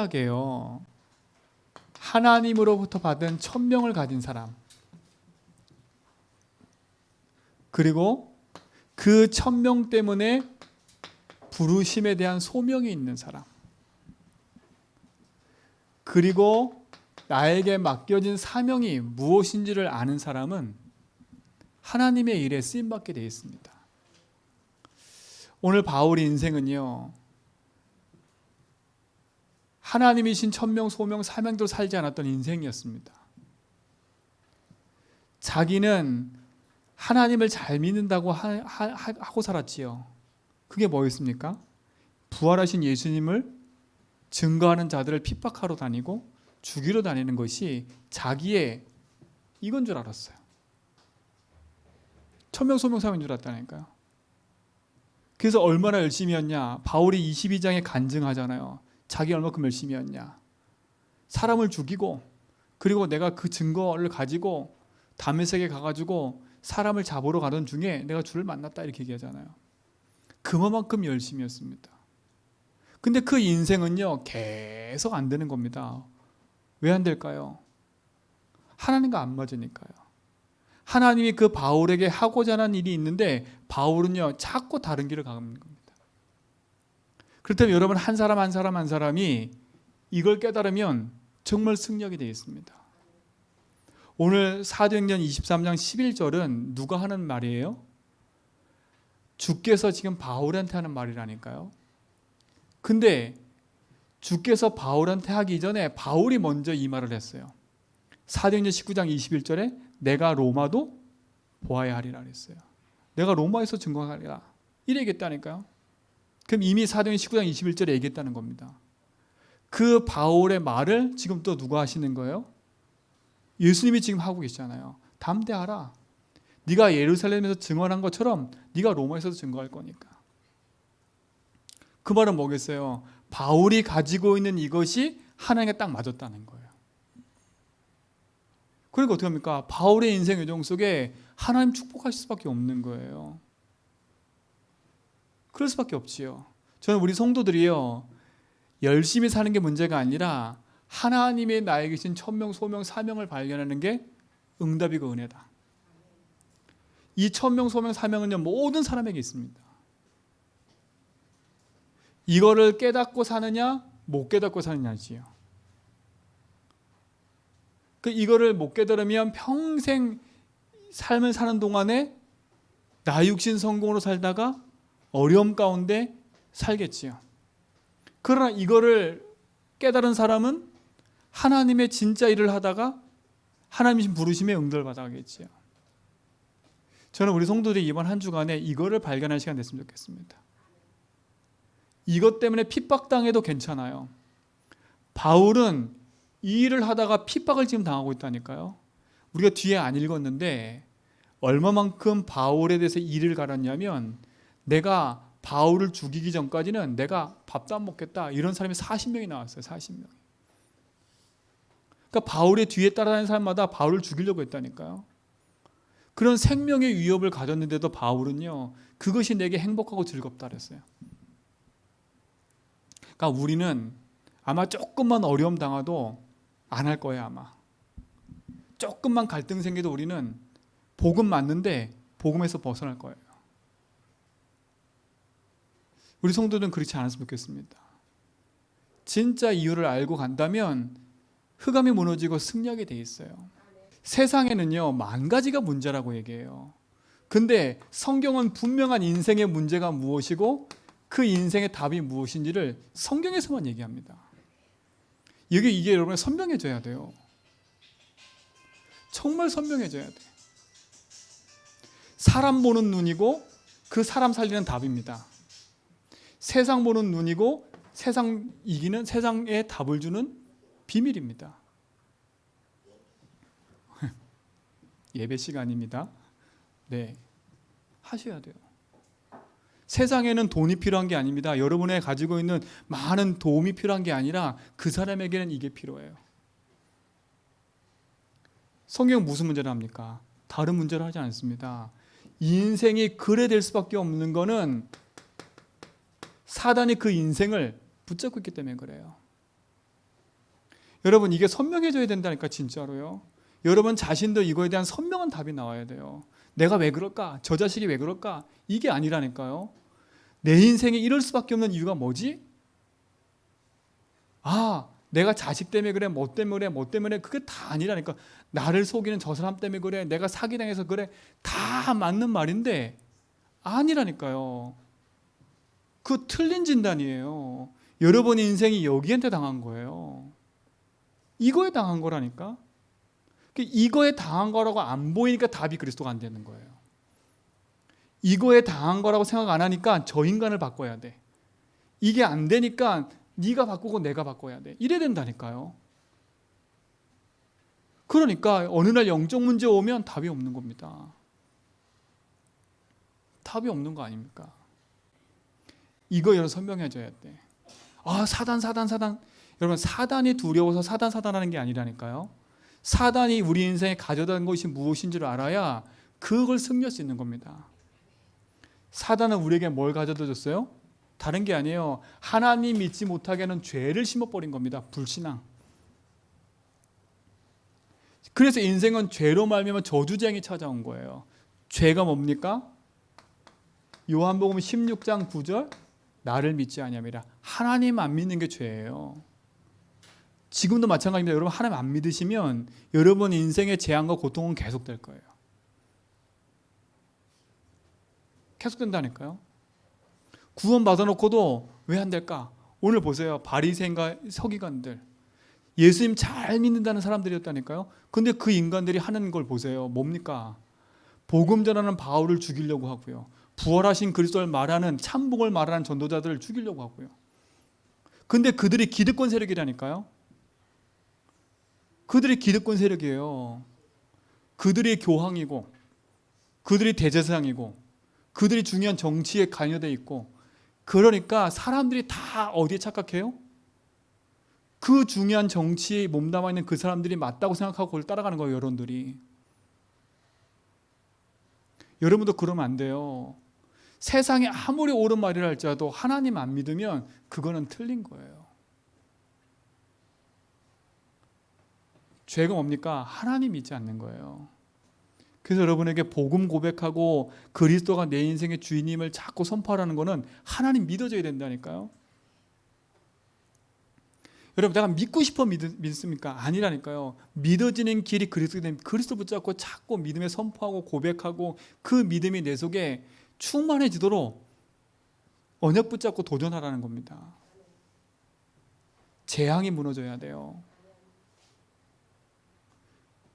하게요. 하나님으로부터 받은 천명을 가진 사람, 그리고 그 천명 때문에 부르심에 대한 소명이 있는 사람, 그리고 나에게 맡겨진 사명이 무엇인지를 아는 사람은 하나님의 일에 쓰임받게 되어 있습니다. 오늘 바울의 인생은요, 하나님이신 천명, 소명, 사명대로 살지 않았던 인생이었습니다. 자기는 하나님을 잘 믿는다고 하고 살았지요. 그게 뭐였습니까? 부활하신 예수님을 증거하는 자들을 핍박하러 다니고 죽이러 다니는 것이 자기의 이건 줄 알았어요. 천명, 소명, 사명인 줄 알았다니까요. 그래서 얼마나 열심히 했냐. 바울이 22장에 간증하잖아요. 자기 얼마큼 열심히 했냐. 사람을 죽이고, 그리고 내가 그 증거를 가지고 다메섹에 가가지고 사람을 잡으러 가던 중에 내가 주를 만났다 이렇게 얘기하잖아요. 그만큼 열심히 했습니다. 근데 그 인생은요, 계속 안 되는 겁니다. 왜 안 될까요? 하나님과 안 맞으니까요. 하나님이 그 바울에게 하고자 하는 일이 있는데 바울은요, 자꾸 다른 길을 가는 겁니다. 그렇다면 여러분, 한 사람이 이걸 깨달으면 정말 승리하게 되어 있습니다. 오늘 사도행전 23장 11절은 누가 하는 말이에요? 주께서 지금 바울한테 하는 말이라니까요. 근데 주께서 바울한테 하기 전에 바울이 먼저 이 말을 했어요. 사도행전 19장 21절에 내가 로마도 보아야 하리라 그랬어요. 내가 로마에서 증거하리라 이래 얘기했다니까요. 그럼 이미 사도행전 19장 21절에 얘기했다는 겁니다. 그 바울의 말을 지금 또 누가 하시는 거예요? 예수님이 지금 하고 계시잖아요. 담대하라. 네가 예루살렘에서 증언한 것처럼 네가 로마에서도 증거할 거니까. 그 말은 뭐겠어요? 바울이 가지고 있는 이것이 하나님께 딱 맞았다는 거예요. 그러니까 어떻게 합니까? 바울의 인생 여정 속에 하나님 축복하실 수밖에 없는 거예요. 그럴 수밖에 없지요. 저는 우리 성도들이요, 열심히 사는 게 문제가 아니라 하나님의 나에게 주신 천명, 소명, 사명을 발견하는 게 응답이고 은혜다. 이 천명, 소명, 사명은요, 모든 사람에게 있습니다. 이거를 깨닫고 사느냐, 못 깨닫고 사느냐지요. 이거를 못 깨달으면 평생 삶을 사는 동안에 나 육신 성공으로 살다가 어려움 가운데 살겠지요. 그러나 이거를 깨달은 사람은 하나님의 진짜 일을 하다가 하나님의 부르심에 응답을 받아가겠지요. 저는 우리 성도들이 이번 한 주간에 이거를 발견할 시간 됐으면 좋겠습니다. 이것 때문에 핍박당해도 괜찮아요. 바울은 이 일을 하다가 핍박을 지금 당하고 있다니까요. 우리가 뒤에 안 읽었는데 얼마만큼 바울에 대해서 일을 갈았냐면, 내가 바울을 죽이기 전까지는 내가 밥도 안 먹겠다 이런 사람이 40명이 나왔어요. 40명이. 그러니까 바울의 뒤에 따라다니는 사람마다 바울을 죽이려고 했다니까요. 그런 생명의 위협을 가졌는데도 바울은요, 그것이 내게 행복하고 즐겁다 그랬어요. 그러니까 우리는 아마 조금만 어려움 당해도 안 할 거예요. 아마 조금만 갈등 생겨도 우리는 복음 맞는데 복음에서 벗어날 거예요. 우리 성도들은 그렇지 않았으면 좋겠습니다. 진짜 이유를 알고 간다면 흑암이 무너지고 승리하게 돼 있어요. 세상에는요, 만 가지가 문제라고 얘기해요. 근데 성경은 분명한 인생의 문제가 무엇이고 그 인생의 답이 무엇인지를 성경에서만 얘기합니다. 이게 여러분 선명해져야 돼요. 정말 선명해져야 돼. 사람 보는 눈이고 그 사람 살리는 답입니다. 세상 보는 눈이고 세상 이기는, 세상에 답을 주는 비밀입니다. 예배 시간입니다. 네, 하셔야 돼요. 세상에는 돈이 필요한 게 아닙니다. 여러분의 가지고 있는 많은 도움이 필요한 게 아니라 그 사람에게는 이게 필요해요. 성경은 무슨 문제를 합니까? 다른 문제를 하지 않습니다. 인생이 그래 될 수밖에 없는 거는 사단이 그 인생을 붙잡고 있기 때문에 그래요. 여러분 이게 선명해져야 된다니까 진짜로요. 여러분 자신도 이거에 대한 선명한 답이 나와야 돼요. 내가 왜 그럴까? 저 자식이 왜 그럴까? 이게 아니라니까요. 내 인생에 이럴 수밖에 없는 이유가 뭐지? 내가 자식 때문에 그래, 뭐 때문에 그게 다 아니라니까. 나를 속이는 저 사람 때문에 그래, 내가 사기당해서 그래, 다 맞는 말인데 아니라니까요. 그 틀린 진단이에요. 여러분의 인생이 여기한테 당한 거예요. 이거에 당한 거라니까. 이거에 당한 거라고 안 보이니까 답이 그리스도가 안 되는 거예요. 이거에 당한 거라고 생각 안 하니까 저 인간을 바꿔야 돼. 이게 안 되니까 네가 바꾸고 내가 바꿔야 돼. 이래야 된다니까요. 그러니까 어느 날 영적 문제 오면 답이 없는 겁니다. 답이 없는 거 아닙니까? 이거 여러분 선명해져야 돼. 사단. 여러분 사단이 두려워서 사단하는 게 아니라니까요. 사단이 우리 인생에 가져다 준 것이 무엇인 줄 알아야 그걸 승리할 수 있는 겁니다. 사단은 우리에게 뭘 가져다 줬어요? 다른 게 아니에요. 하나님 믿지 못하게 하는 죄를 심어버린 겁니다. 불신앙. 그래서 인생은 죄로 말미암아 저주쟁이 찾아온 거예요. 죄가 뭡니까? 요한복음 16장 9절 나를 믿지 아니함이라. 하나님 안 믿는 게 죄예요. 지금도 마찬가지입니다. 여러분 하나님 안 믿으시면 여러분 인생의 재앙과 고통은 계속될 거예요. 계속된다니까요. 구원 받아놓고도 왜 안 될까? 오늘 보세요. 바리새인과 서기관들, 예수님 잘 믿는다는 사람들이었다니까요. 근데 그 인간들이 하는 걸 보세요. 뭡니까? 복음 전하는 바울을 죽이려고 하고요. 부활하신 그리스도를 말하는 참복을 말하는 전도자들을 죽이려고 하고요. 근데 그들이 기득권 세력이라니까요. 그들이 기득권 세력이에요. 그들이 교황이고 그들이 대제사장이고 그들이 중요한 정치에 관여되어 있고, 그러니까 사람들이 다 어디에 착각해요? 그 중요한 정치에 몸담아 있는 그 사람들이 맞다고 생각하고 그걸 따라가는 거예요. 여러분들이. 여러분도 그러면 안 돼요. 세상에 아무리 옳은 말이라 할지라도 하나님 안 믿으면 그거는 틀린 거예요. 죄가 뭡니까? 하나님 믿지 않는 거예요. 그래서 여러분에게 복음 고백하고 그리스도가 내 인생의 주인임을 자꾸 선포하라는 거는 하나님 믿어줘야 된다니까요. 여러분 내가 믿고 싶어 믿습니까? 아니라니까요. 믿어지는 길이 그리스도가 됩니다. 그리스도 붙잡고 자꾸 믿음에 선포하고 고백하고 그 믿음이 내 속에 충만해지도록 언약 붙잡고 도전하라는 겁니다. 재앙이 무너져야 돼요.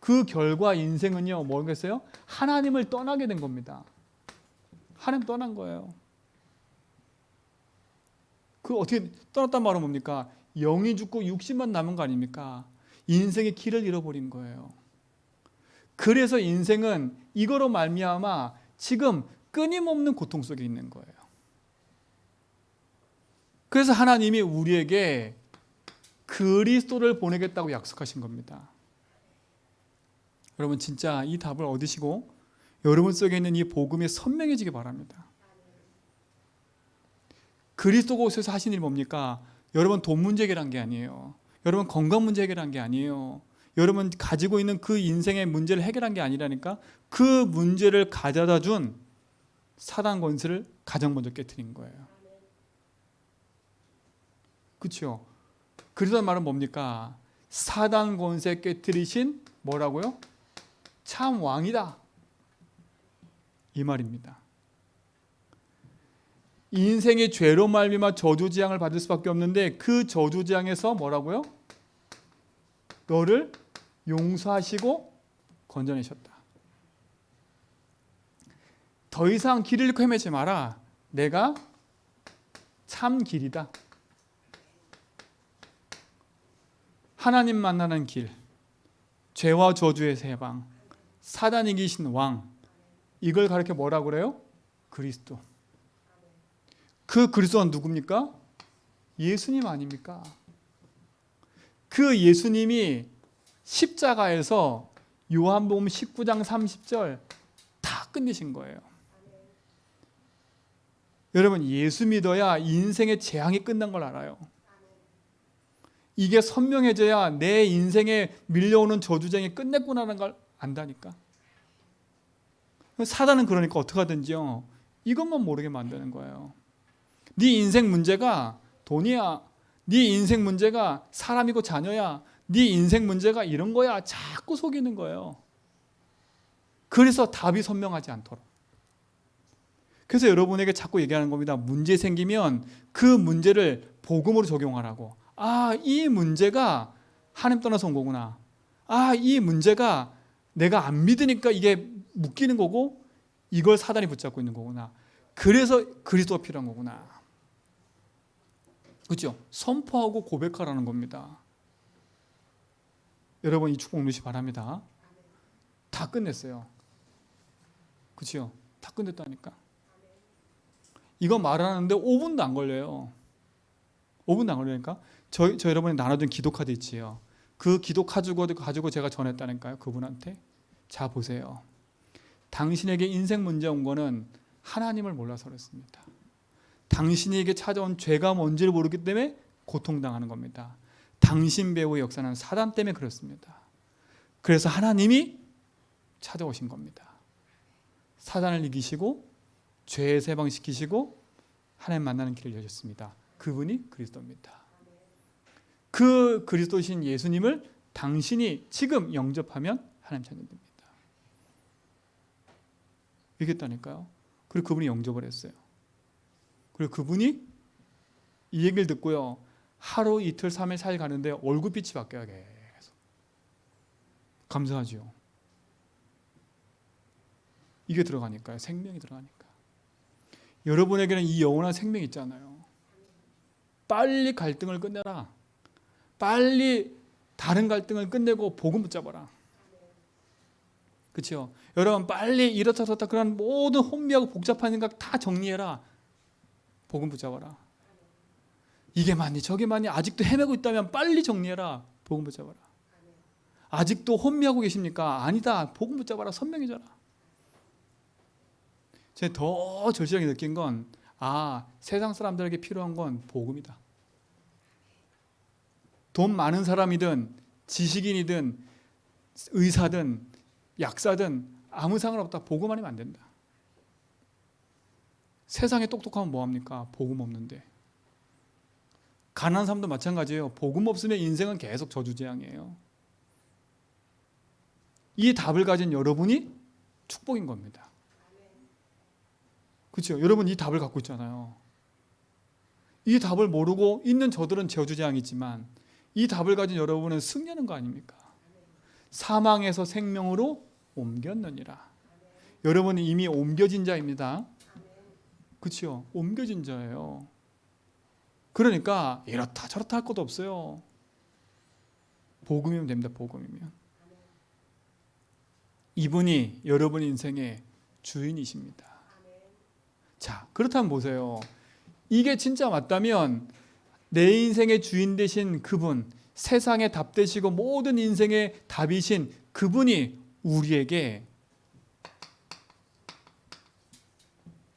그 결과 인생은요, 뭐겠어요? 하나님을 떠나게 된 겁니다. 하나님 떠난 거예요. 그 어떻게 떠났단 말은 뭡니까? 영이 죽고 육신만 남은 거 아닙니까? 인생의 길을 잃어버린 거예요. 그래서 인생은 이거로 말미암아 지금 끊임없는 고통 속에 있는 거예요. 그래서 하나님이 우리에게 그리스도를 보내겠다고 약속하신 겁니다. 여러분 진짜 이 답을 얻으시고 여러분 속에 있는 이 복음이 선명해지기 바랍니다. 그리스도가 오셔서 하신 일이 뭡니까? 여러분 돈 문제 해결한 게 아니에요. 여러분 건강 문제 해결한 게 아니에요. 여러분 가지고 있는 그 인생의 문제를 해결한 게 아니라니까. 그 문제를 가져다 준 사단 권세를 가장 먼저 깨트린 거예요. 그렇죠? 그러던 말은 뭡니까? 사단 권세 깨트리신 뭐라고요? 참 왕이다. 이 말입니다. 인생의 죄로 말미암아 저주지향을 받을 수밖에 없는데 그 저주지향에서 뭐라고요? 너를 용서하시고 건져내셨다. 더 이상 길을 잃고 헤매지 마라. 내가 참 길이다. 하나님 만나는 길, 죄와 저주에서 해방, 사단이 이기신 왕, 이걸 가르쳐 뭐라고 그래요? 그리스도. 그 그리스도는 누굽니까? 예수님 아닙니까? 그 예수님이 십자가에서 요한복음 19장 30절 다 끝내신 거예요. 여러분 예수 믿어야 인생의 재앙이 끝난 걸 알아요. 이게 선명해져야 내 인생에 밀려오는 저주쟁이 끝냈구나라는 걸 안다니까. 사단은 그러니까 어떻게 하든지요, 이것만 모르게 만드는 거예요. 네 인생 문제가 돈이야, 네 인생 문제가 사람이고 자녀야, 네 인생 문제가 이런 거야, 자꾸 속이는 거예요. 그래서 답이 선명하지 않도록. 그래서 여러분에게 자꾸 얘기하는 겁니다. 문제 생기면 그 문제를 복음으로 적용하라고. 아, 이 문제가 하나님 떠나서 온 거구나. 아, 이 문제가 내가 안 믿으니까 이게 묶이는 거고, 이걸 사단이 붙잡고 있는 거구나. 그래서 그리스도가 필요한 거구나. 그렇죠? 선포하고 고백하라는 겁니다. 여러분, 이 축복 누리시 바랍니다. 다 끝냈어요. 그렇죠? 다 끝냈다니까. 이거 말하는데 5분도 안 걸려요. 5분도 안 걸리니까 저 여러분이 나눠준 기도 카드 있지요. 그 기도 가지고 제가 전했다니까요. 그분한테. 자, 보세요. 당신에게 인생 문제 온 거는 하나님을 몰라서 그렇습니다. 당신에게 찾아온 죄가 뭔지를 모르기 때문에 고통당하는 겁니다. 당신 배후의 역사는 사단 때문에 그렇습니다. 그래서 하나님이 찾아오신 겁니다. 사단을 이기시고 죄에서 해방시키시고 하나님 만나는 길을 여셨습니다. 그분이 그리스도입니다. 그 그리스도신 예수님을 당신이 지금 영접하면 하나님 찾는 됩니다. 이겼다니까요. 그리고 그분이 영접을 했어요. 그리고 그분이 이 얘기를 듣고요, 하루 이틀 3일 4일 가는데 얼굴빛이 바뀌어요. 계속. 감사하죠. 이게 들어가니까요. 생명이 들어가니까. 여러분에게는 이 영원한 생명이 있잖아요. 빨리 갈등을 끝내라. 빨리 다른 갈등을 끝내고 복음 붙잡아라. 그렇죠? 여러분, 빨리 이렇다 저렇다 그런 모든 혼미하고 복잡한 생각 다 정리해라. 복음 붙잡아라. 이게 맞니 저게 맞니 아직도 헤매고 있다면 빨리 정리해라. 복음 붙잡아라. 아직도 혼미하고 계십니까? 아니다. 복음 붙잡아라. 선명해져라. 제가 더 절실하게 느낀 건, 아, 세상 사람들에게 필요한 건 복음이다. 돈 많은 사람이든 지식인이든 의사든 약사든 아무 상관없다. 복음 아니면 안 된다. 세상에 똑똑하면 뭐합니까? 복음 없는데. 가난한 사람도 마찬가지예요. 복음 없으면 인생은 계속 저주재앙이에요. 이 답을 가진 여러분이 축복인 겁니다. 그렇죠? 여러분 이 답을 갖고 있잖아요. 이 답을 모르고 있는 저들은 저주재앙이지만 이 답을 가진 여러분은 승리하는 거 아닙니까? 사망에서 생명으로 옮겼느니라. 여러분은 이미 옮겨진 자입니다. 그렇죠? 옮겨진 자예요. 그러니까 이렇다 저렇다 할 것도 없어요. 복음이면 됩니다. 복음이면. 이분이 여러분 인생의 주인이십니다. 자, 그렇다면 보세요. 이게 진짜 맞다면 내 인생의 주인 되신 그분, 세상의 답 되시고 모든 인생의 답이신 그분이 우리에게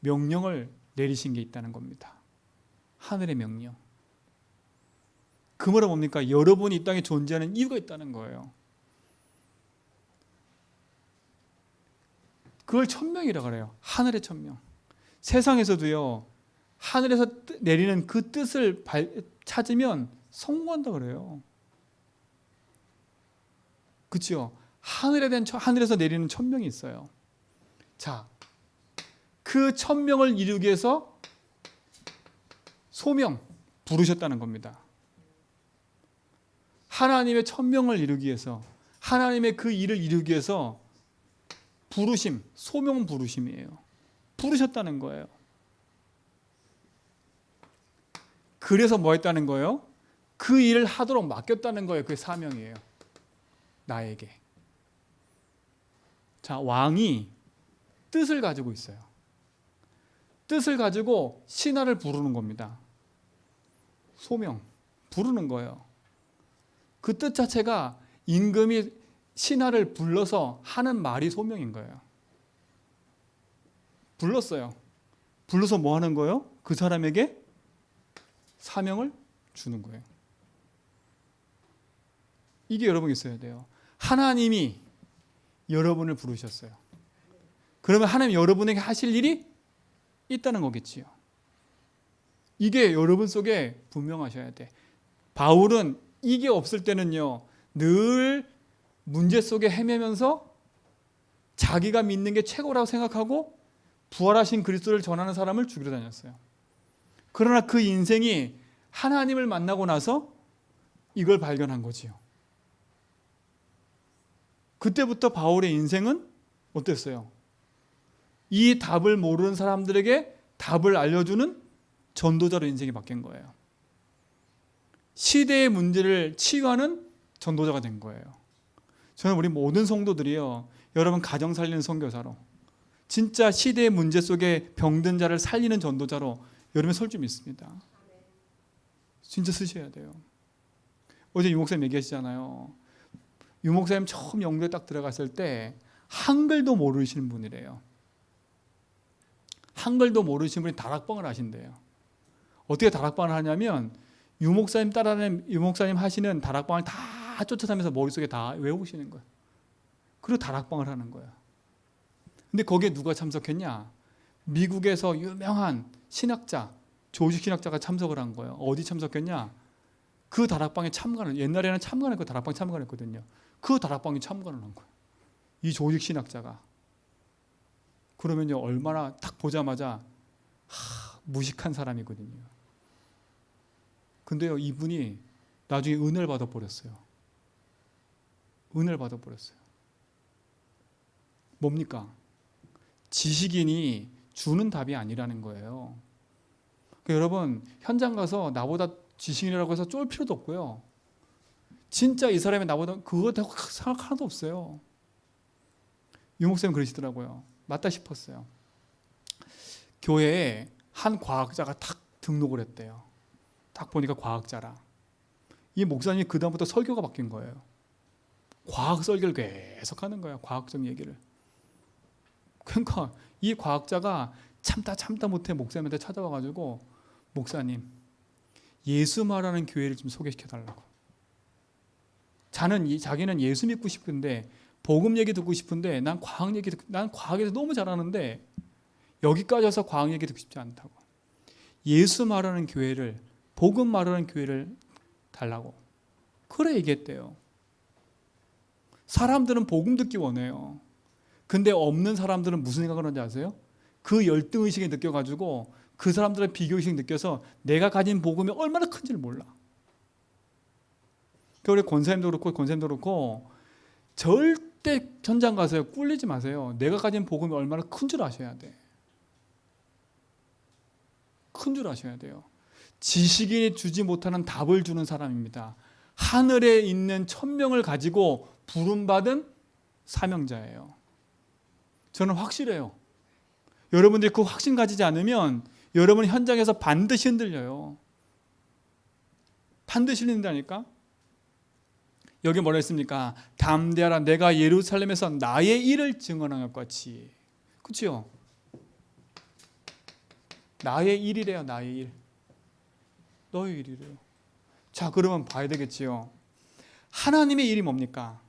명령을 내리신 게 있다는 겁니다. 하늘의 명령. 그 말은 뭡니까? 여러분이 이 땅에 존재하는 이유가 있다는 거예요. 그걸 천명이라고 그래요. 하늘의 천명. 세상에서도요, 하늘에서 내리는 그 뜻을 찾으면 성공한다 그래요. 그렇죠? 하늘에서 내리는 천명이 있어요. 자, 그 천명을 이루기 위해서 소명 부르셨다는 겁니다. 하나님의 천명을 이루기 위해서, 하나님의 그 일을 이루기 위해서 부르심, 소명은 부르심이에요. 부르셨다는 거예요. 그래서 뭐 했다는 거예요? 그 일을 하도록 맡겼다는 거예요. 그게 사명이에요. 나에게. 자, 왕이 뜻을 가지고 있어요. 뜻을 가지고 신하를 부르는 겁니다. 소명, 부르는 거예요. 그 뜻 자체가 임금이 신하를 불러서 하는 말이 소명인 거예요. 불렀어요. 불러서 뭐 하는 거예요? 그 사람에게 사명을 주는 거예요. 이게 여러분 있어야 돼요. 하나님이 여러분을 부르셨어요. 그러면 하나님 여러분에게 하실 일이 있다는 거겠지요. 이게 여러분 속에 분명하셔야 돼. 바울은 이게 없을 때는요, 늘 문제 속에 헤매면서 자기가 믿는 게 최고라고 생각하고 부활하신 그리스도를 전하는 사람을 죽이러 다녔어요. 그러나 그 인생이 하나님을 만나고 나서 이걸 발견한 거지요. 그때부터 바울의 인생은 어땠어요? 이 답을 모르는 사람들에게 답을 알려주는 전도자로 인생이 바뀐 거예요. 시대의 문제를 치유하는 전도자가 된 거예요. 저는 우리 모든 성도들이요, 여러분 가정 살리는 선교사로, 진짜 시대의 문제 속에 병든 자를 살리는 전도자로 여러분 설 줄 믿습니다. 진짜 쓰셔야 돼요. 어제 유 목사님 얘기하시잖아요. 유 목사님 처음 영도에 딱 들어갔을 때 한글도 모르시는 분이래요. 한글도 모르시는 분이 다락방을 하신대요. 어떻게 다락방을 하냐면 유 목사님 따라하는 유 목사님 하시는 다락방을 다 쫓아다니면서 머릿속에 다 외우시는 거예요. 그리고 다락방을 하는 거예요. 근데 거기에 누가 참석했냐? 미국에서 유명한 신학자, 조직 신학자가 참석을 한 거예요. 어디 참석했냐? 그 다락방에 참관을, 옛날에는 참관했고 다락방에 참관했거든요. 그 다락방에 참관을 한 거예요. 이 조직 신학자가. 그러면요, 얼마나 딱 보자마자 무식한 사람이거든요. 근데요, 이분이 나중에 은혜를 받아버렸어요. 은혜를 받아버렸어요. 뭡니까? 지식인이 주는 답이 아니라는 거예요. 그러니까 여러분, 현장 가서 나보다 지식인이라고 해서 쫄 필요도 없고요. 진짜 이 사람이 나보다 그거 대고 생각 하나도 없어요. 유 목사님 그러시더라고요. 맞다 싶었어요. 교회에 한 과학자가 탁 등록을 했대요. 딱 보니까 과학자라. 이 목사님이 그 다음부터 설교가 바뀐 거예요. 과학 설교를 계속 하는 거예요. 과학적 얘기를. 그러니까 이 과학자가 참다 못해 목사님한테 찾아와가지고, 목사님, 예수 말하는 교회를 좀 소개시켜달라고. 자기는 예수 믿고 싶은데 복음 얘기 듣고 싶은데 난 과학에서 너무 잘하는데 여기까지 와서 과학 얘기 듣고 싶지 않다고. 예수 말하는 교회를, 복음 말하는 교회를 달라고. 그래 얘기했대요. 사람들은 복음 듣기 원해요. 근데 없는 사람들은 무슨 생각을 하는지 아세요? 그 열등의식이 느껴가지고 그 사람들의 비교의식이 느껴서 내가 가진 복음이 얼마나 큰지를 몰라. 그러니까 우리 권사님도 그렇고 절대 현장 가서요, 꿀리지 마세요. 내가 가진 복음이 얼마나 큰 줄 아셔야 돼. 큰 줄 아셔야 돼요. 지식인이 주지 못하는 답을 주는 사람입니다. 하늘에 있는 천명을 가지고 부름받은 사명자예요. 저는 확실해요. 여러분들이 그 확신 가지지 않으면 여러분 현장에서 반드시 흔들려요. 반드시 흔들린다니까. 여기 뭐라 했습니까? 담대하라, 내가 예루살렘에서 나의 일을 증언한 것 같이. 그렇죠? 나의 일이래요. 나의 일. 너의 일이래요. 자, 그러면 봐야 되겠지요. 하나님의 일이 뭡니까?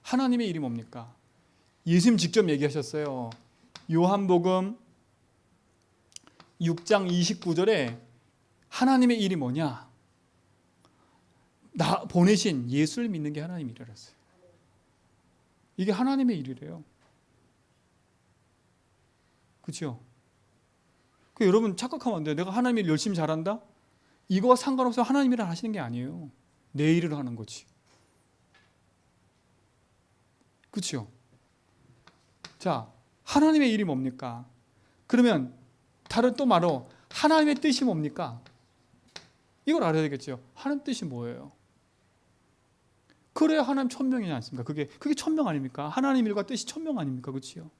하나님의 일이 뭡니까? 예수님 직접 얘기하셨어요. 요한복음 6장 29절에 하나님의 일이 뭐냐? 나 보내신 예수를 믿는 게 하나님의 일이랬어요. 이게 하나님의 일이래요. 그렇죠? 여러분 착각하면 안 돼요. 내가 하나님 일 열심히 잘한다? 이거와 상관없어 하나님 일을 하시는 게 아니에요. 내 일을 하는 거지. 그렇죠? 자, 하나님의 일이 뭡니까? 그러면 다른 또 말로 하나님의 뜻이 뭡니까? 이걸 알아야 되겠죠. 하나님 뜻이 뭐예요? 그래야 하나님 천명이지 않습니까? 그게 천명 아닙니까? 하나님 일과 뜻이 천명 아닙니까? 그렇죠?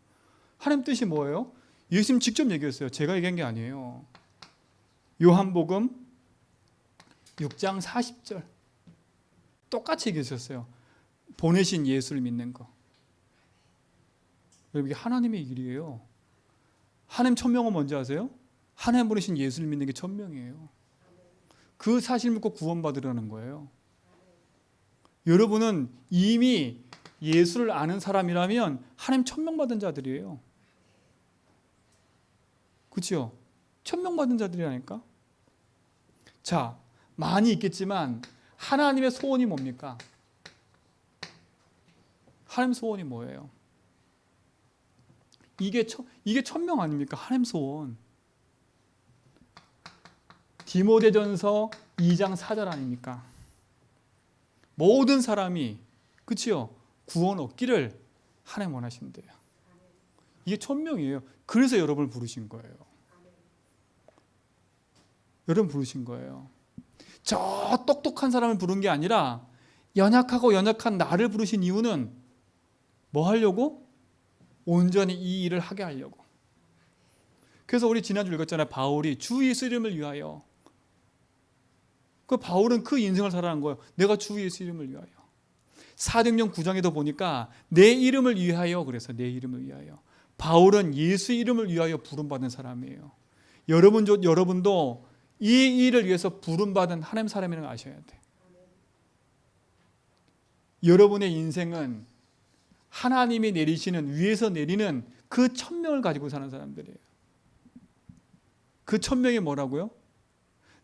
하나님 뜻이 뭐예요? 예수님 직접 얘기했어요. 제가 얘기한 게 아니에요. 요한복음 6장 40절 똑같이 얘기하셨어요. 보내신 예수를 믿는 거. 이게 하나님의 일이에요. 하나님 천명은 뭔지 아세요? 하나님 보내신 예수를 믿는 게 천명이에요. 그 사실 믿고 구원받으려는 거예요. 여러분은 이미 예수를 아는 사람이라면 하나님 천명받은 자들이에요. 그렇죠? 천명받은 자들이라니까. 자, 많이 있겠지만 하나님의 소원이 뭡니까? 하나님 소원이 뭐예요? 이게 천명 아닙니까? 하나님 소원. 디모데전서 2장 4절 아닙니까? 모든 사람이 그치요? 구원 얻기를 하나님 원하신대요. 이게 천명이에요. 그래서 여러분을 부르신 거예요. 여러분 부르신 거예요. 저 똑똑한 사람을 부른 게 아니라 연약하고 연약한 나를 부르신 이유는 뭐 하려고? 온전히 이 일을 하게 하려고. 그래서 우리 지난주 읽었잖아요. 바울이 주 예수 이름을 위하여. 그 바울은 그 인생을 살아간 거예요. 내가 주 예수 이름을 위하여. 사도행전 9장에도 보니까 내 이름을 위하여 그래서 내 이름을 위하여. 바울은 예수 이름을 위하여 부름받은 사람이에요. 여러분도 이 일을 위해서 부름받은 하나님 사람이라는 걸 아셔야 돼. 여러분의 인생은 하나님이 내리시는 위에서 내리는 그 천명을 가지고 사는 사람들이에요. 그 천명이 뭐라고요?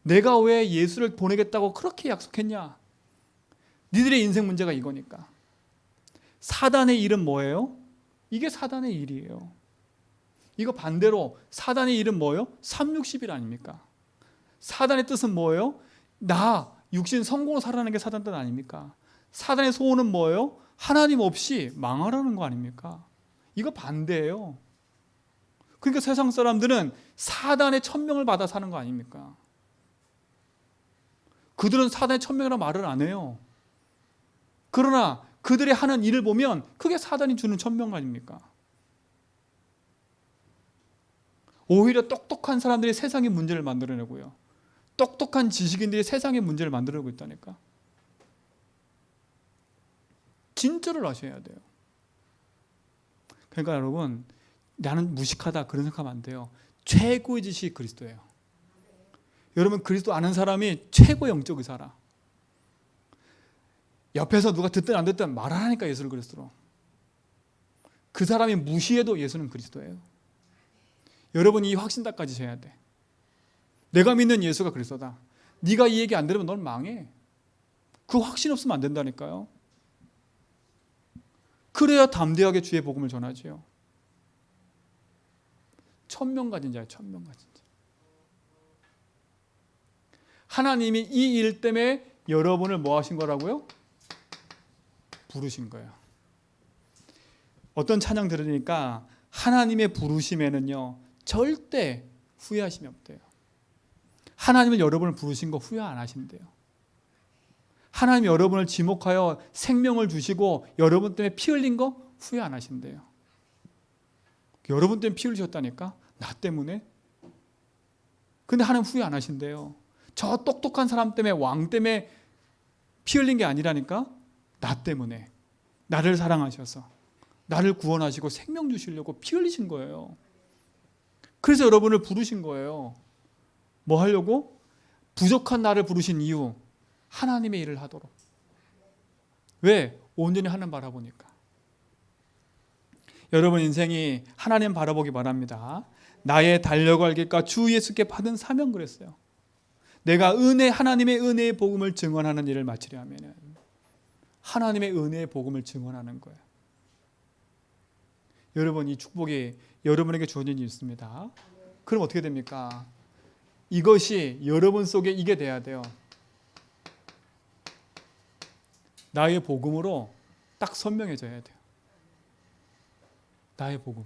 내가 왜 예수를 보내겠다고 그렇게 약속했냐? 니들의 인생 문제가 이거니까. 사단의 일은 뭐예요? 이게 사단의 일이에요. 이거 반대로 사단의 일은 뭐예요? 360일 아닙니까? 사단의 뜻은 뭐예요? 나 육신 성공으로 살아가는 게 사단 뜻 아닙니까? 사단의 소원은 뭐예요? 하나님 없이 망하라는 거 아닙니까? 이거 반대예요. 그러니까 세상 사람들은 사단의 천명을 받아 사는 거 아닙니까? 그들은 사단의 천명이라고 말을 안 해요. 그러나 그들이 하는 일을 보면 그게 사단이 주는 천명 아닙니까? 오히려 똑똑한 사람들이 세상의 문제를 만들어내고요. 똑똑한 지식인들이 세상의 문제를 만들어내고 있다니까. 진짜를 아셔야 돼요. 그러니까 여러분, 나는 무식하다 그런 생각하면 안 돼요. 최고의 지식이 그리스도예요. 여러분, 그리스도 아는 사람이 최고 영적 의사라. 옆에서 누가 듣든 안 듣든 말하라니까 예수를 그리스도로. 그 사람이 무시해도 예수는 그리스도예요. 여러분이 이 확신딱 가지셔야 돼. 내가 믿는 예수가 그리스도다. 네가 이 얘기 안 들으면 넌 망해. 그 확신 없으면 안 된다니까요. 그래야 담대하게 주의 복음을 전하지요. 천명 가진 자예요. 천명 가진 자. 하나님이 이 일 때문에 여러분을 뭐 하신 거라고요? 부르신 거예요. 어떤 찬양 들으니까 하나님의 부르심에는요 절대 후회하심이 없대요. 하나님은 여러분을 부르신 거 후회 안 하신대요. 하나님이 여러분을 지목하여 생명을 주시고 여러분 때문에 피 흘린 거 후회 안 하신대요. 여러분 때문에 피 흘리셨다니까? 나 때문에? 근데 하나님 후회 안 하신대요. 저 똑똑한 사람 때문에 왕 때문에 피 흘린 게 아니라니까? 나 때문에. 나를 사랑하셔서 나를 구원하시고 생명 주시려고 피 흘리신 거예요. 그래서 여러분을 부르신 거예요. 뭐 하려고? 부족한 나를 부르신 이유, 하나님의 일을 하도록. 왜? 온전히 하나님 바라보니까. 여러분 인생이 하나님 바라보기 바랍니다. 나의 달려갈 길과 주 예수께 받은 사명 그랬어요. 내가 하나님의 은혜의 복음을 증언하는 일을 마치려 하면은 하나님의 은혜의 복음을 증언하는 거예요. 여러분 이 축복이 여러분에게 주어진 일이 있습니다. 그럼 어떻게 됩니까? 이것이 여러분 속에 이게 돼야 돼요. 나의 복음으로 딱 선명해져야 돼요. 나의 복음.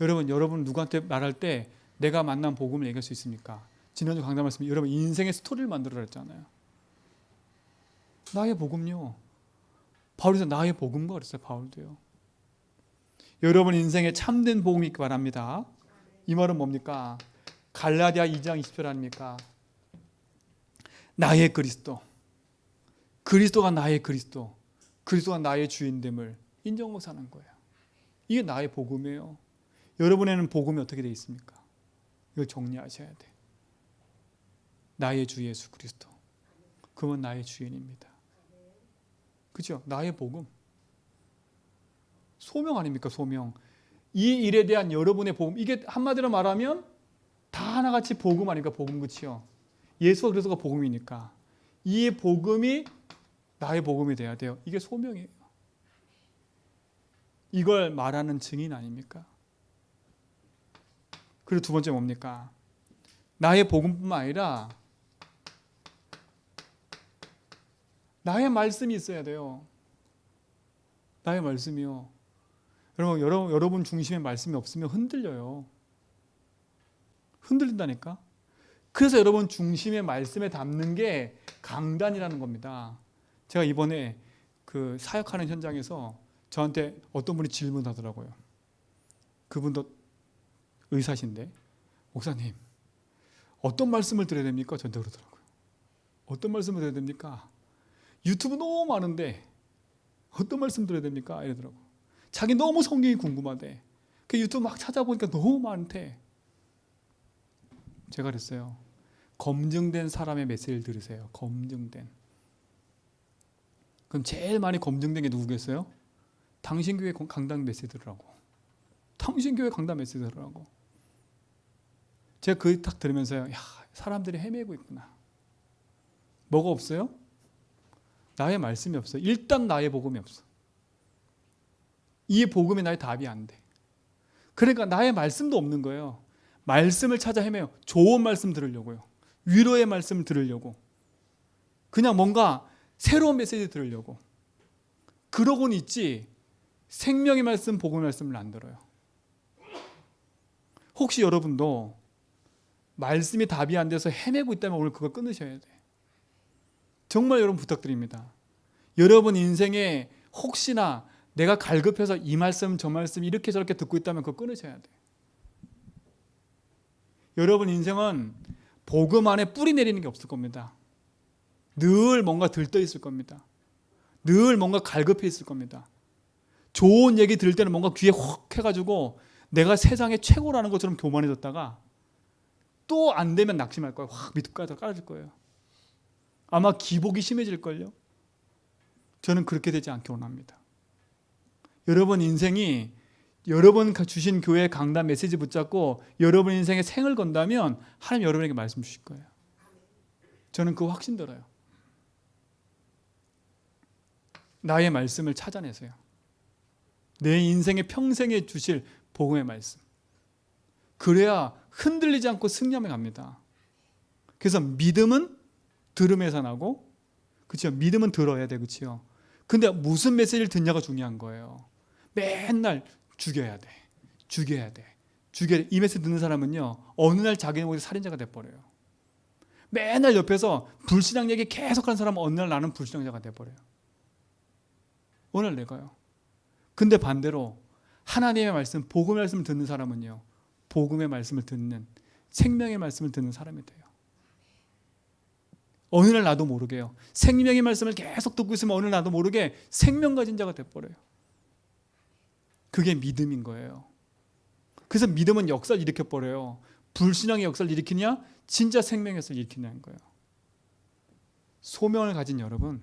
여러분 누구한테 말할 때 내가 만난 복음을 얘기할 수 있습니까? 지난주 강단 말씀 여러분 인생의 스토리를 만들어라 했잖아요. 나의 복음요. 바울이 나의 복음과 그랬어요. 바울도요. 여러분 인생에 참된 복음이 있기 바랍니다. 이 말은 뭡니까? 갈라디아 2장 20절 아닙니까? 나의 그리스도. 그리스도가 나의 그리스도. 그리스도가 나의 주인됨을 인정하고 사는 거예요. 이게 나의 복음이에요. 여러분에는 복음이 어떻게 되어 있습니까? 이걸 정리하셔야 돼. 나의 주 예수 그리스도. 그건 나의 주인입니다. 그죠? 나의 복음. 소명 아닙니까? 소명. 이 일에 대한 여러분의 복음. 이게 한마디로 말하면 다 하나같이 복음 아닙니까? 복음, 그치요? 예수가 그리스도가 복음이니까 이 복음이 나의 복음이 돼야 돼요. 이게 소명이에요. 이걸 말하는 증인 아닙니까? 그리고 두 번째 뭡니까? 나의 복음뿐만 아니라 나의 말씀이 있어야 돼요. 나의 말씀이요. 여러분 중심에 말씀이 없으면 흔들려요. 흔들린다니까. 그래서 여러분 중심의 말씀에 담는 게 강단이라는 겁니다. 제가 이번에 그 사역하는 현장에서 저한테 어떤 분이 질문하더라고요. 그분도 의사신데, 목사님 어떤 말씀을 드려야 됩니까? 저한테 그러더라고요. 어떤 말씀을 드려야 됩니까? 유튜브 너무 많은데 어떤 말씀 드려야 됩니까? 이러더라고요. 자기 너무 성경이 궁금하대. 그 유튜브 막 찾아보니까 너무 많대. 제가 그랬어요. 검증된 사람의 메시지를 들으세요. 검증된. 그럼 제일 많이 검증된 게 누구겠어요? 당신 교회 강단 메시지 들으라고. 당신 교회 강단 메시지 들으라고. 제가 그 딱 들으면서요. 야, 사람들이 헤매고 있구나. 뭐가 없어요? 나의 말씀이 없어요. 일단 나의 복음이 없어. 이 복음이 나의 답이 안 돼. 그러니까 나의 말씀도 없는 거예요. 말씀을 찾아 헤매요. 좋은 말씀 들으려고요. 위로의 말씀 들으려고. 그냥 뭔가 새로운 메시지 들으려고. 그러고는 있지 생명의 말씀, 복음의 말씀을 안 들어요. 혹시 여러분도 말씀이 답이 안 돼서 헤매고 있다면 오늘 그거 끊으셔야 돼. 정말 여러분 부탁드립니다. 여러분 인생에 혹시나 내가 갈급해서 이 말씀 저 말씀 이렇게 저렇게 듣고 있다면 그거 끊으셔야 돼. 여러분 인생은 복음 안에 뿌리 내리는 게 없을 겁니다. 늘 뭔가 들떠 있을 겁니다. 늘 뭔가 갈급해 있을 겁니다. 좋은 얘기 들을 때는 뭔가 귀에 확 해가지고 내가 세상의 최고라는 것처럼 교만해졌다가 또 안 되면 낙심할 거예요. 확 밑으로 깔아질 거예요. 아마 기복이 심해질걸요. 저는 그렇게 되지 않기 원합니다. 여러분 인생이 여러분 주신 교회 강단 메시지 붙잡고 여러분 인생에 생을 건다면 하나님 여러분에게 말씀 주실 거예요. 저는 그 확신 들어요. 나의 말씀을 찾아내세요. 내 인생의 평생에 주실 복음의 말씀. 그래야 흔들리지 않고 승리하며 갑니다. 그래서 믿음은 들음에서 나고, 그렇죠? 믿음은 들어야 돼, 그렇죠? 근데 무슨 메시지를 듣냐가 중요한 거예요. 맨날 죽여야 돼, 죽여야 돼, 죽여야 돼. 이 메시지 듣는 사람은요, 어느 날 자기 목에 살인자가 돼버려요. 맨날 옆에서 불신앙 얘기 계속하는 사람은 어느 날 나는 불신앙자가 돼버려요. 오늘 내가요. 근데 반대로 하나님의 말씀, 복음의 말씀을 듣는 사람은요, 복음의 말씀을 듣는, 생명의 말씀을 듣는 사람이 돼요. 어느 날 나도 모르게요. 생명의 말씀을 계속 듣고 있으면 어느 날 나도 모르게 생명 가진 자가 돼버려요. 그게 믿음인 거예요. 그래서 믿음은 역사를 일으켜버려요. 불신앙의 역사를 일으키냐, 진짜 생명의 역사를 일으키냐는 거예요. 소명을 가진 여러분,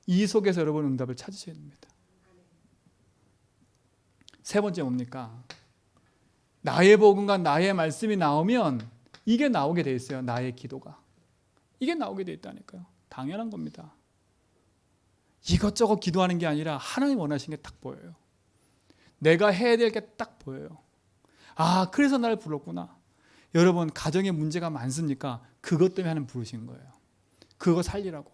이 속에서 여러분 응답을 찾으셔야 됩니다. 세 번째 뭡니까? 나의 복음과 나의 말씀이 나오면 이게 나오게 돼 있어요. 나의 기도가. 이게 나오게 돼 있다니까요. 당연한 겁니다. 이것저것 기도하는 게 아니라 하나님 원하시는 게 딱 보여요. 내가 해야 될 게 딱 보여요. 아, 그래서 나를 불렀구나. 여러분 가정에 문제가 많습니까? 그것 때문에 하나님 부르신 거예요. 그거 살리라고.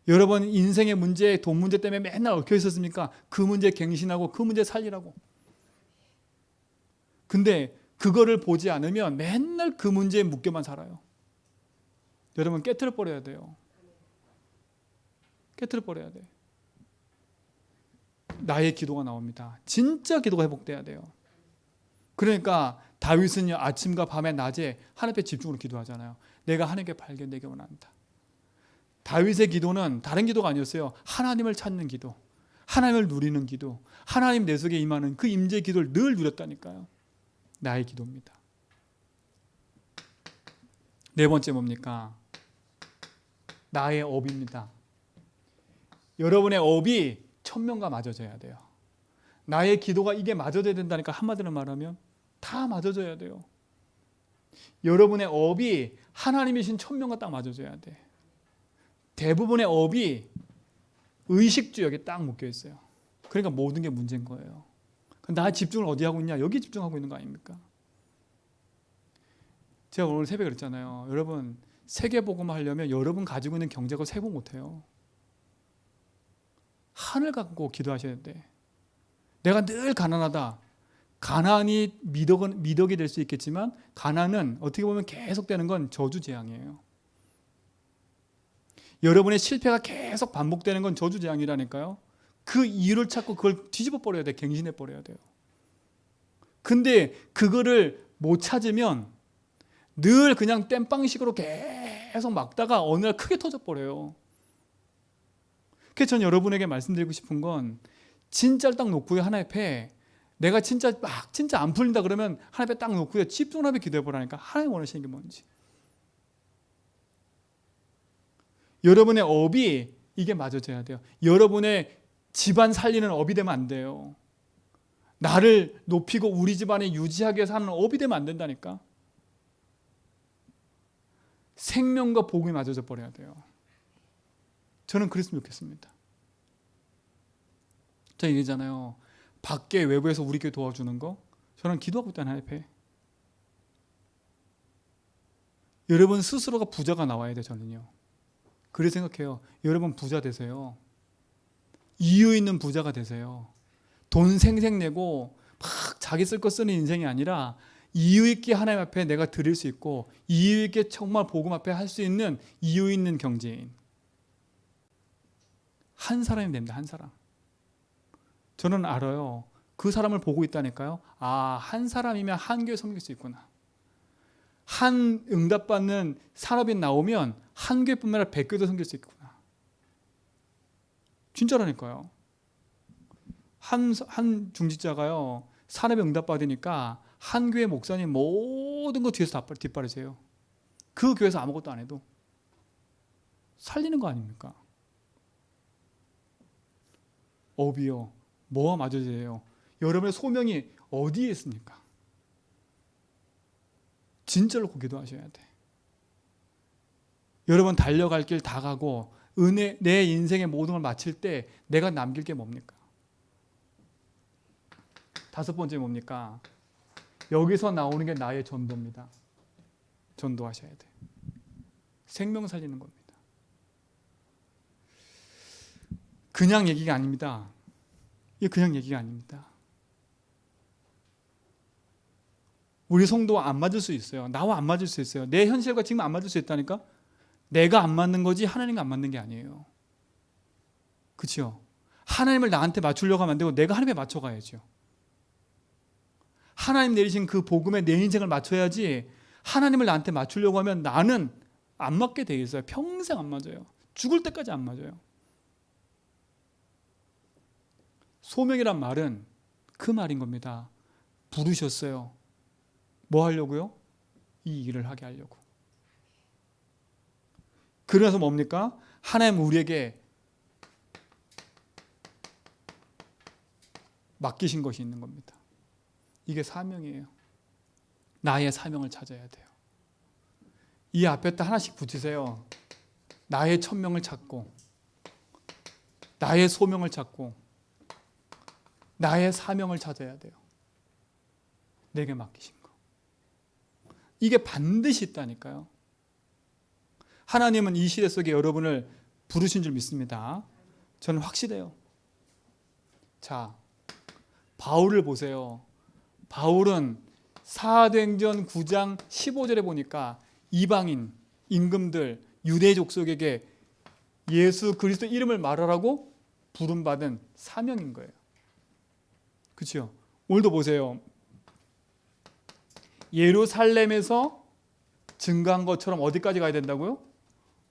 여러분 인생의 문제, 돈 문제 때문에 맨날 얽혀 있었습니까? 그 문제 갱신하고 그 문제 살리라고. 근데 그거를 보지 않으면 맨날 그 문제에 묶여만 살아요. 여러분 깨트려 버려야 돼요. 깨트려 버려야 돼. 나의 기도가 나옵니다. 진짜 기도가 회복돼야 돼요. 그러니까 다윗은요, 아침과 밤에 낮에 하나님 앞에 집중으로 기도하잖아요. 내가 하나님께 발견되기 원한다. 다윗의 기도는 다른 기도가 아니었어요. 하나님을 찾는 기도, 하나님을 누리는 기도, 하나님 내 속에 임하는 그 임재의 기도를 늘 누렸다니까요. 나의 기도입니다. 네 번째 뭡니까? 나의 업입니다. 여러분의 업이 천명과 맞아져야 돼요. 나의 기도가 이게 맞아져야 된다니까. 한마디로 말하면 다 맞아져야 돼요. 여러분의 업이 하나님이신 천명과 딱 맞아져야 돼. 대부분의 업이 의식주 여기 딱 묶여 있어요. 그러니까 모든 게 문제인 거예요. 나 집중을 어디 하고 있냐? 여기 집중하고 있는 거 아닙니까? 제가 오늘 새벽에 그랬잖아요. 여러분 세계복음 하려면 여러분 가지고 있는 경제가 세고 못해요. 하늘 갖고 기도하셔야 돼. 내가 늘 가난하다. 가난이 미덕이 될 수 있겠지만 가난은 어떻게 보면 계속되는 건 저주재앙이에요. 여러분의 실패가 계속 반복되는 건 저주재앙이라니까요. 그 이유를 찾고 그걸 뒤집어 버려야 돼. 갱신해 버려야 돼요. 근데 그거를 못 찾으면 늘 그냥 땜빵식으로 계속 막다가 어느 날 크게 터져버려요. 그래서 전 여러분에게 말씀드리고 싶은 건 진짜를 딱 놓고요. 하나님 앞에 내가 진짜 안 풀린다 그러면 하나님 앞에 딱 놓고요. 집중을 하며 기도해 보라니까. 하나님 원하시는 게 뭔지. 여러분의 업이 이게 맞아져야 돼요. 여러분의 집안 살리는 업이 되면 안 돼요. 나를 높이고 우리 집안에 유지하기 위해서 하는 업이 되면 안 된다니까. 생명과 복음이 맞아져 버려야 돼요. 저는 그랬으면 좋겠습니다. 제가 얘기잖아요. 밖에 외부에서 우리 교회 도와주는 거 저는 기도하고 있다는 하나님 앞에. 여러분 스스로가 부자가 나와야 돼요. 저는요. 그래 생각해요. 여러분 부자 되세요. 이유 있는 부자가 되세요. 돈 생생 내고 막 자기 쓸 거 쓰는 인생이 아니라 이유 있게 하나님 앞에 내가 드릴 수 있고 이유 있게 정말 복음 앞에 할 수 있는 이유 있는 경제인 한 사람이 됩니다. 한 사람. 저는 알아요. 그 사람을 보고 있다니까요. 아, 한 사람이면 한 교회 섬길 수 있구나. 한 응답받는 산업인 나오면 한 교회뿐만 아니라 100교회도 섬길 수 있구나. 진짜라니까요. 한 중직자가요. 산업에 응답받으니까 한 교회 목사님 모든 거 뒤에서 다 뒷바라지해요. 그 교회에서 아무것도 안 해도 살리는 거 아닙니까? 업이요. 뭐와 맞아져요? 여러분의 소명이 어디에 있습니까? 진짜로 기도하셔야 돼. 여러분 달려갈 길 다 가고 내 인생의 모든 걸 마칠 때 내가 남길 게 뭡니까? 다섯 번째 뭡니까? 여기서 나오는 게 나의 전도입니다. 전도하셔야 돼. 생명 살리는 겁니다. 그냥 얘기가 아닙니다. 이게 그냥 얘기가 아닙니다. 우리 성도와 안 맞을 수 있어요. 나와 안 맞을 수 있어요. 내 현실과 지금 안 맞을 수 있다니까? 내가 안 맞는 거지 하나님과 안 맞는 게 아니에요. 그렇죠? 하나님을 나한테 맞추려고 하면 안 되고 내가 하나님에 맞춰가야죠. 하나님 내리신 그 복음에 내 인생을 맞춰야지 하나님을 나한테 맞추려고 하면 나는 안 맞게 돼 있어요. 평생 안 맞아요. 죽을 때까지 안 맞아요. 소명이란 말은 그 말인 겁니다. 부르셨어요. 뭐 하려고요? 이 일을 하게 하려고. 그래서 뭡니까? 하나님 우리에게 맡기신 것이 있는 겁니다. 이게 사명이에요. 나의 사명을 찾아야 돼요. 이 앞에다 하나씩 붙이세요. 나의 천명을 찾고 나의 소명을 찾고 나의 사명을 찾아야 돼요. 내게 맡기신 거. 이게 반드시 있다니까요. 하나님은 이 시대 속에 여러분을 부르신 줄 믿습니다. 저는 확실해요. 자, 바울을 보세요. 바울은 사도행전 9장 15절에 보니까 이방인, 임금들, 유대 족속에게 예수 그리스도 이름을 말하라고 부름받은 사명인 거예요. 그렇죠? 오늘도 보세요. 예루살렘에서 증거한 것처럼 어디까지 가야 된다고요?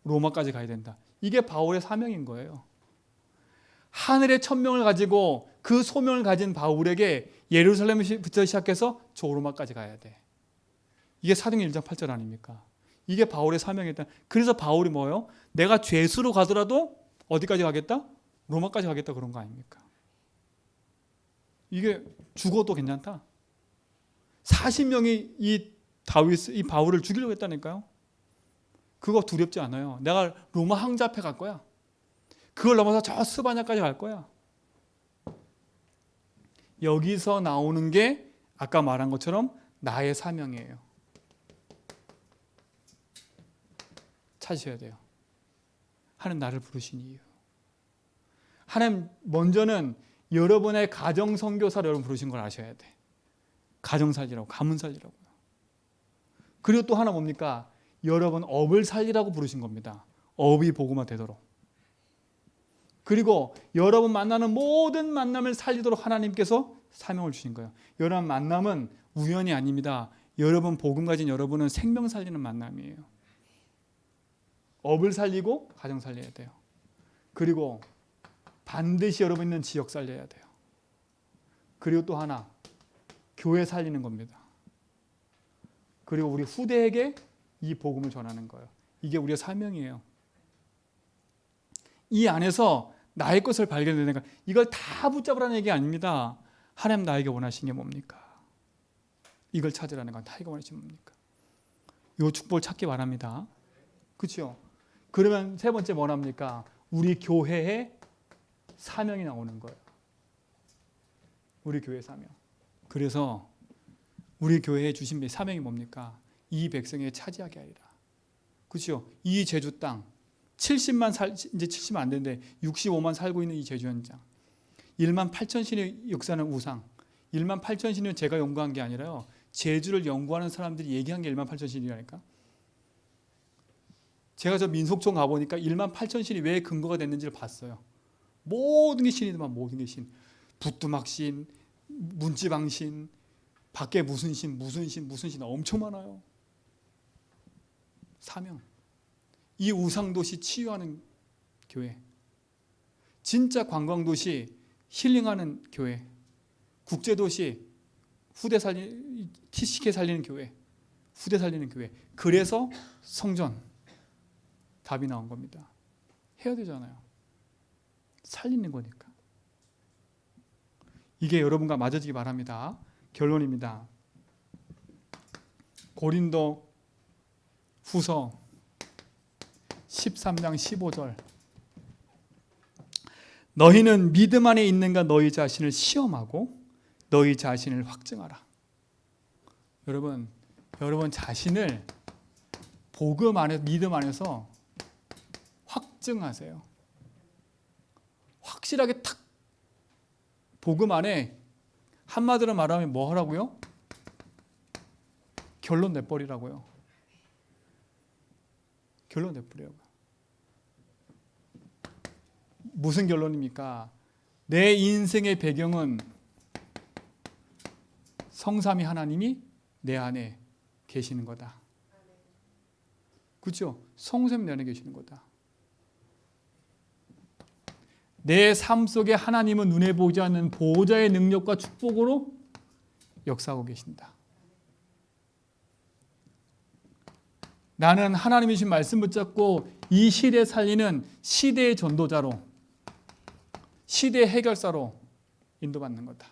로마까지 가야 된다. 이게 바울의 사명인 거예요. 하늘의 천명을 가지고 그 소명을 가진 바울에게 예루살렘부터 시작해서 저 로마까지 가야 돼. 이게 사도행전 1장 8절 아닙니까? 이게 바울의 사명이었다. 그래서 바울이 뭐예요? 내가 죄수로 가더라도 어디까지 가겠다? 로마까지 가겠다 그런 거 아닙니까? 이게 죽어도 괜찮다. 40명이 이 바울을 죽이려고 했다니까요. 그거 두렵지 않아요. 내가 로마 황제 앞에 갈 거야. 그걸 넘어서 저 스바냐까지 갈 거야. 여기서 나오는 게 아까 말한 것처럼 나의 사명이에요. 찾으셔야 돼요. 하나님 나를 부르신 이유. 하나님 먼저는 여러분의 가정 선교사를 여러분 부르신 걸 아셔야 돼. 가정 살리라고, 가문 살리라고요. 그리고 또 하나 뭡니까? 여러분 업을 살리라고 부르신 겁니다. 업이 복음화 되도록. 그리고 여러분 만나는 모든 만남을 살리도록 하나님께서 사명을 주신 거예요. 여러분 만남은 우연이 아닙니다. 여러분 복음 가진 여러분은 생명 살리는 만남이에요. 업을 살리고 가정 살려야 돼요. 그리고 반드시 여러분 있는 지역 살려야 돼요. 그리고 또 하나 교회 살리는 겁니다. 그리고 우리 후대에게 이 복음을 전하는 거예요. 이게 우리의 사명이에요. 이 안에서 나의 것을 발견되니까 이걸 다 붙잡으라는 얘기 아닙니다. 하나님 나에게 원하시는 게 뭡니까? 이걸 찾으라는 건 나에게 원하시는 뭡니까? 이 축복을 찾기 바랍니다. 그렇죠? 그러면 세 번째 뭐랍니까? 우리 교회의 사명이 나오는 거예요. 우리 교회 사명. 그래서 우리 교회에 주신 사명이 뭡니까? 이 백성에 차지하게 하리라. 그렇죠? 이 제주 땅 70만 이제 70만 안 되는데 65만 살고 있는 이 제주 현장. 1만 8천 신의 역사는 우상. 1만 8천 신은 제가 연구한 게 아니라요. 제주를 연구하는 사람들이 얘기한 게 1만 8천 신이라니까. 제가 저 민속촌 가보니까 1만 8천 신이 왜 근거가 됐는지를 봤어요. 모든 게 신이더만 모든 게 신. 부뚜막신, 문지방신, 밖에 무슨 신 엄청 많아요. 사명. 이 우상도시 치유하는 교회. 진짜 관광도시 힐링하는 교회. 국제도시 후대 TCK 살리는 교회. 후대 살리는 교회. 그래서 성전 답이 나온 겁니다. 해야 되잖아요. 살리는 거니까. 이게 여러분과 맞아지기 바랍니다. 결론입니다. 고린도 후서 13장 15절. 너희는 믿음 안에 있는가 너희 자신을 시험하고 너희 자신을 확증하라. 여러분 자신을 복음 안에 믿음 안에서 확증하세요. 확실하게 탁 복음 안에 한마디로 말하면 뭐 하라고요? 결론 내버리라고요. 결론 내버리라고요. 무슨 결론입니까? 내 인생의 배경은 성삼위 하나님이 내 안에 계시는 거다. 그렇죠? 성삼위 내 안에 계시는 거다. 내 삶 속에 하나님은 눈에 보이지 않는 보호자의 능력과 축복으로 역사하고 계신다. 나는 하나님이 주신 말씀 붙잡고 이 시대 살리는 시대의 전도자로, 시대의 해결사로 인도받는 거다.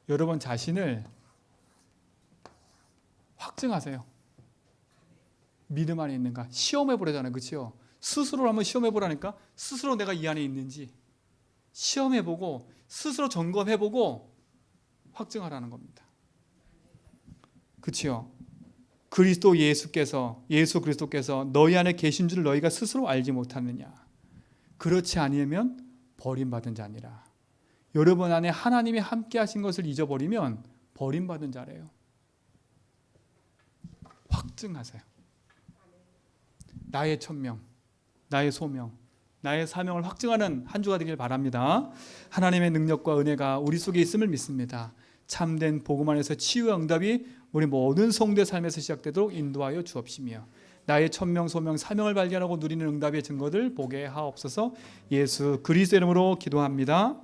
여러분 자신을 확증하세요. 믿음 안에 있는가? 시험해 보려잖아요. 그렇죠? 스스로를 한번 시험해 보라니까. 스스로 내가 이 안에 있는지 시험해 보고 스스로 점검해 보고 확증하라는 겁니다. 그렇죠? 예수 그리스도께서 너희 안에 계신 줄 너희가 스스로 알지 못하느냐? 그렇지 아니면 버림받은 자니라. 여러분 안에 하나님이 함께 하신 것을 잊어버리면 버림받은 자래요. 확증하세요. 나의 천명, 나의 소명, 나의 사명을 확증하는 한 주가 되길 바랍니다. 하나님의 능력과 은혜가 우리 속에 있음을 믿습니다. 참된 복음 안에서 치유의 응답이 우리 모든 성도의 삶에서 시작되도록 인도하여 주옵시며 나의 천명, 소명, 사명을 발견하고 누리는 응답의 증거들 보게 하옵소서. 예수 그리스도의 이름으로 기도합니다.